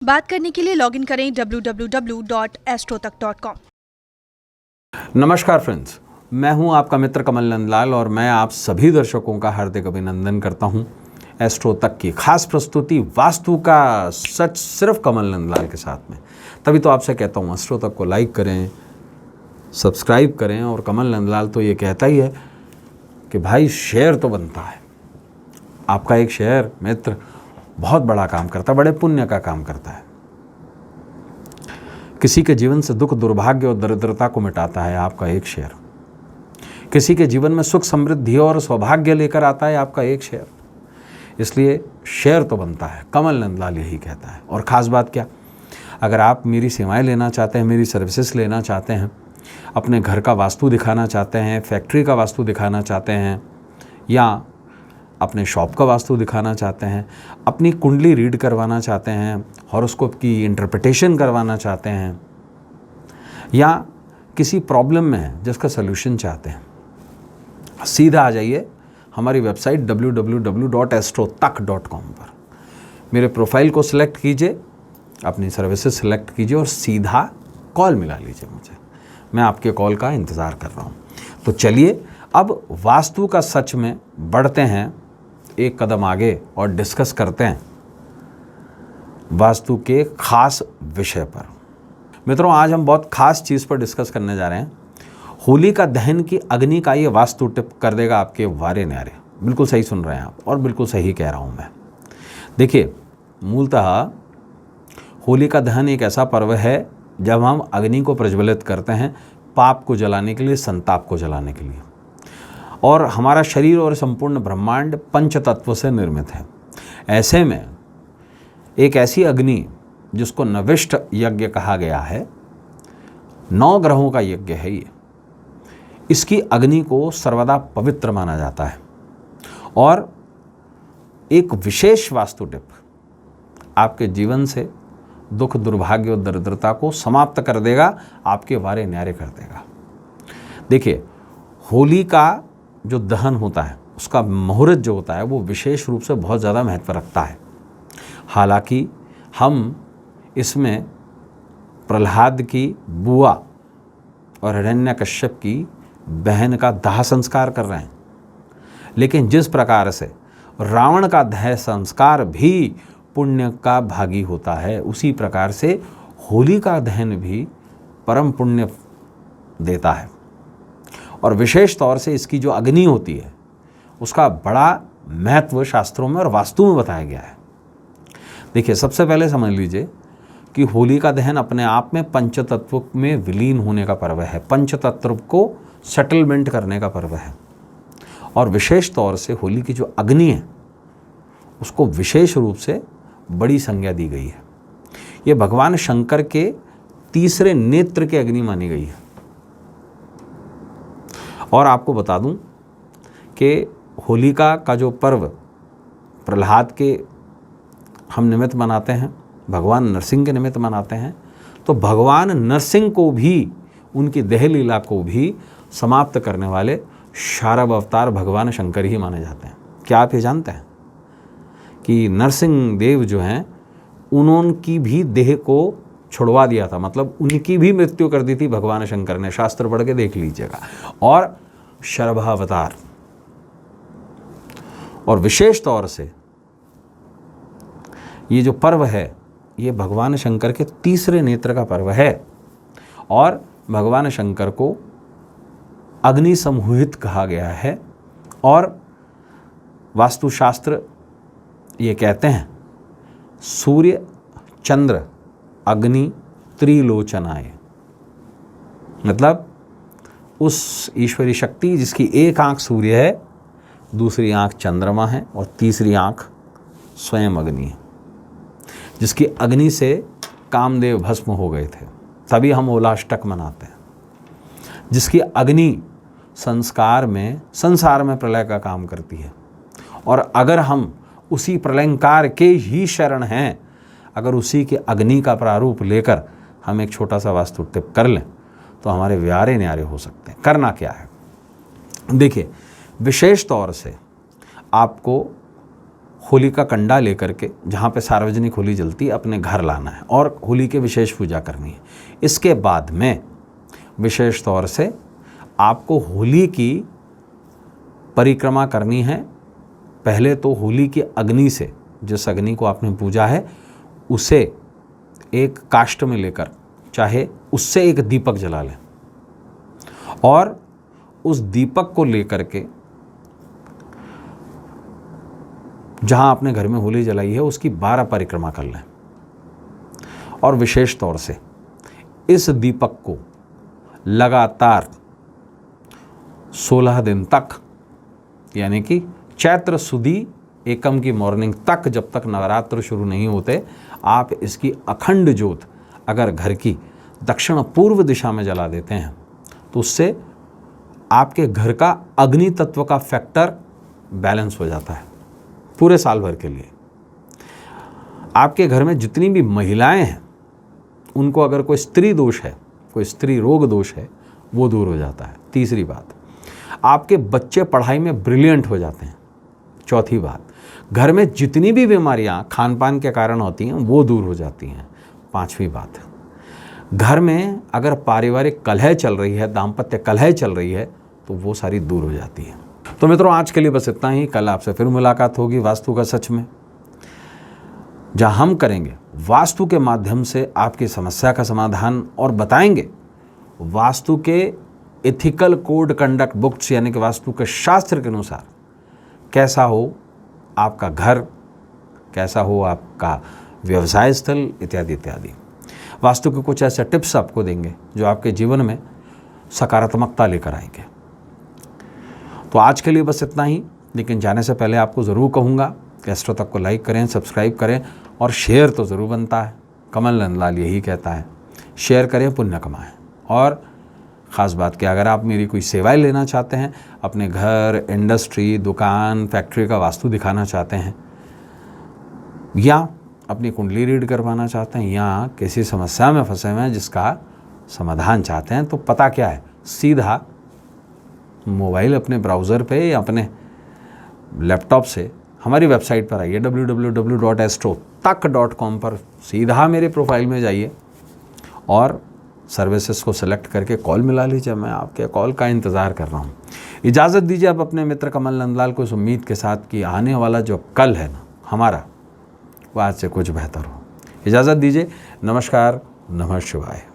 बात करने के लिए लॉगिन करें www.astrotak.com। नमस्कार फ्रेंड्स, मैं हूं आपका मित्र कमल नंदलाल और मैं आप सभी दर्शकों का हार्दिक अभिनंदन करता हूं। एस्ट्रो तक की खास प्रस्तुति वास्तु का सच सिर्फ कमल नंदलाल के साथ में। तभी तो आपसे कहता हूं एस्ट्रो तक को लाइक करें, सब्सक्राइब करें। और कमल नंदलाल तो ये कहता ही है कि भाई शेयर तो बनता है। आपका एक शेयर मित्र बहुत बड़ा काम करता है, बड़े पुण्य का काम करता है। किसी के जीवन से दुख, दुर्भाग्य और दरिद्रता को मिटाता है आपका एक शेयर। किसी के जीवन में सुख, समृद्धि और सौभाग्य लेकर आता है आपका एक शेयर। इसलिए शेयर तो बनता है, कमल नंदलाल यही कहता है। और ख़ास बात क्या, अगर आप मेरी सेवाएं लेना चाहते हैं, मेरी सर्विसेज लेना चाहते हैं, अपने घर का वास्तु दिखाना चाहते हैं, फैक्ट्री का वास्तु दिखाना चाहते हैं, या अपने शॉप का वास्तु दिखाना चाहते हैं, अपनी कुंडली रीड करवाना चाहते हैं, हॉरोस्कोप की इंटरप्रिटेशन करवाना चाहते हैं, या किसी प्रॉब्लम में है जिसका सलूशन चाहते हैं, सीधा आ जाइए हमारी वेबसाइट www.astrotak.com पर। मेरे प्रोफाइल को सिलेक्ट कीजिए, अपनी सर्विसेज सिलेक्ट कीजिए और सीधा कॉल मिला लीजिए मुझे। मैं आपके कॉल का इंतज़ार कर रहा हूँ। तो चलिए अब वास्तु का सच में बढ़ते हैं एक कदम आगे और डिस्कस करते हैं वास्तु के खास विषय पर। मित्रों, आज हम बहुत खास चीज़ पर डिस्कस करने जा रहे हैं। होलिका दहन की अग्नि का ये वास्तु टिप कर देगा आपके वारे न्यारे। बिल्कुल सही सुन रहे हैं आप और बिल्कुल सही कह रहा हूँ मैं। देखिए, मूलतः होलिका दहन एक ऐसा पर्व है जब हम अग्नि को प्रज्वलित करते हैं, पाप को जलाने के लिए, संताप को जलाने के लिए। और हमारा शरीर और संपूर्ण ब्रह्मांड पंच तत्व से निर्मित है। ऐसे में एक ऐसी अग्नि जिसको नविष्ट यज्ञ कहा गया है, 9 ग्रहों का यज्ञ है ये, इसकी अग्नि को सर्वदा पवित्र माना जाता है। और एक विशेष वास्तु टिप आपके जीवन से दुख, दुर्भाग्य और दरिद्रता को समाप्त कर देगा, आपके वारे न्यारे कर देगा। देखिए, होली का जो दहन होता है, उसका मुहूर्त जो होता है, वो विशेष रूप से बहुत ज़्यादा महत्व रखता है। हालांकि हम इसमें प्रहलाद की बुआ और हिरण्यकश्यप की बहन का दाह संस्कार कर रहे हैं, लेकिन जिस प्रकार से रावण का दाह संस्कार भी पुण्य का भागी होता है, उसी प्रकार से होली का दहन भी परम पुण्य देता है। और विशेष तौर से इसकी जो अग्नि होती है, उसका बड़ा महत्व शास्त्रों में और वास्तु में बताया गया है। देखिए, सबसे पहले समझ लीजिए कि होलिका दहन अपने आप में पंचतत्व में विलीन होने का पर्व है, पंचतत्व को सेटलमेंट करने का पर्व है। और विशेष तौर से होली की जो अग्नि है, उसको विशेष रूप से बड़ी संज्ञा दी गई है। ये भगवान शंकर के तीसरे नेत्र की अग्नि मानी गई है। और आपको बता दूं कि होलिका का जो पर्व प्रहलाद के हम निमित्त मनाते हैं, भगवान नरसिंह के निमित्त मनाते हैं, तो भगवान नरसिंह को भी, उनकी देह लीला को भी समाप्त करने वाले शारद अवतार भगवान शंकर ही माने जाते हैं। क्या आप ये जानते हैं कि नरसिंह देव जो हैं, उन्होंने भी देह को छुड़वा दिया था, मतलब उनकी भी मृत्यु कर दी थी भगवान शंकर ने। शास्त्र पढ़ के देख लीजिएगा। और शरभावतार, और विशेष तौर से ये जो पर्व है, ये भगवान शंकर के तीसरे नेत्र का पर्व है। और भगवान शंकर को अग्नि समूहित कहा गया है। और वास्तुशास्त्र ये कहते हैं, सूर्य, चंद्र, अग्नि त्रिलोचनाय, मतलब उस ईश्वरी शक्ति जिसकी एक आंख सूर्य है, दूसरी आंख चंद्रमा है और तीसरी आंख स्वयं अग्नि है, जिसकी अग्नि से कामदेव भस्म हो गए थे, तभी हम होलाष्टक मनाते हैं। जिसकी अग्नि संसार में प्रलय का काम करती है। और अगर हम उसी प्रलयंकार के ही शरण हैं, अगर उसी के अग्नि का प्रारूप लेकर हम एक छोटा सा वास्तु टिप कर लें, तो हमारे व्यारे न्यारे हो सकते हैं। करना क्या है, देखिए, विशेष तौर से आपको होली का कंडा लेकर के जहाँ पे सार्वजनिक होली जलती है अपने घर लाना है और होली की विशेष पूजा करनी है। इसके बाद में विशेष तौर से आपको होली की परिक्रमा करनी है। पहले तो होली की अग्नि से, जिस अग्नि को आपने पूजा है, उसे एक काष्ठ में लेकर चाहे उससे एक दीपक जला लें और उस दीपक को लेकर के जहां आपने घर में होली जलाई है उसकी 12 परिक्रमा कर लें। और विशेष तौर से इस दीपक को लगातार 16 दिन तक, यानी कि चैत्र सुदी एकम की मॉर्निंग तक, जब तक नवरात्र शुरू नहीं होते, आप इसकी अखंड ज्योत अगर घर की दक्षिण पूर्व दिशा में जला देते हैं तो उससे आपके घर का अग्नि तत्व का फैक्टर बैलेंस हो जाता है पूरे साल भर के लिए। आपके घर में जितनी भी महिलाएं हैं उनको अगर कोई स्त्री दोष है, कोई स्त्री रोग दोष है, वो दूर हो जाता है। तीसरी बात, आपके बच्चे पढ़ाई में ब्रिलियंट हो जाते हैं। चौथी बात, घर में जितनी भी बीमारियां खान पान के कारण होती हैं वो दूर हो जाती हैं। पांचवी बात, घर में अगर पारिवारिक कलह चल रही है, दाम्पत्य कलह चल रही है, तो वो सारी दूर हो जाती है। तो मित्रों, आज के लिए बस इतना ही। कल आपसे फिर मुलाकात होगी वास्तु का सच में, जहां हम करेंगे वास्तु के माध्यम से आपकी समस्या का समाधान और बताएंगे वास्तु के एथिकल कोड कंडक्ट बुक्स, यानी कि वास्तु के शास्त्र के अनुसार कैसा हो आपका घर, कैसा हो आपका व्यवसाय स्थल, इत्यादि इत्यादि। वास्तु के कुछ ऐसे टिप्स आपको देंगे जो आपके जीवन में सकारात्मकता लेकर आएंगे। तो आज के लिए बस इतना ही, लेकिन जाने से पहले आपको ज़रूर कहूँगा कि एस्ट्रो तक को लाइक करें, सब्सक्राइब करें और शेयर तो ज़रूर बनता है। कमल नंदलाल यही कहता है, शेयर करें पुण्य कमाएं। और ख़ास बात कि अगर आप मेरी कोई सेवाएं लेना चाहते हैं, अपने घर, इंडस्ट्री, दुकान, फैक्ट्री का वास्तु दिखाना चाहते हैं, या अपनी कुंडली रीड करवाना चाहते हैं, या किसी समस्या में फंसे हुए हैं जिसका समाधान चाहते हैं, तो पता क्या है, सीधा मोबाइल अपने ब्राउज़र पे या अपने लैपटॉप से हमारी वेबसाइट पर आइए www.astrotak.com पर सीधा मेरे प्रोफाइल में जाइए और सर्विसेज को सिलेक्ट करके कॉल मिला लीजिए। मैं आपके कॉल का इंतज़ार कर रहा हूँ। इजाज़त दीजिए अब अपने मित्र कमल नंदलाल को इस उम्मीद के साथ कि आने वाला जो कल है ना हमारा, वो आज से कुछ बेहतर हो। इजाज़त दीजिए। नमस्कार। नमः शिवाय।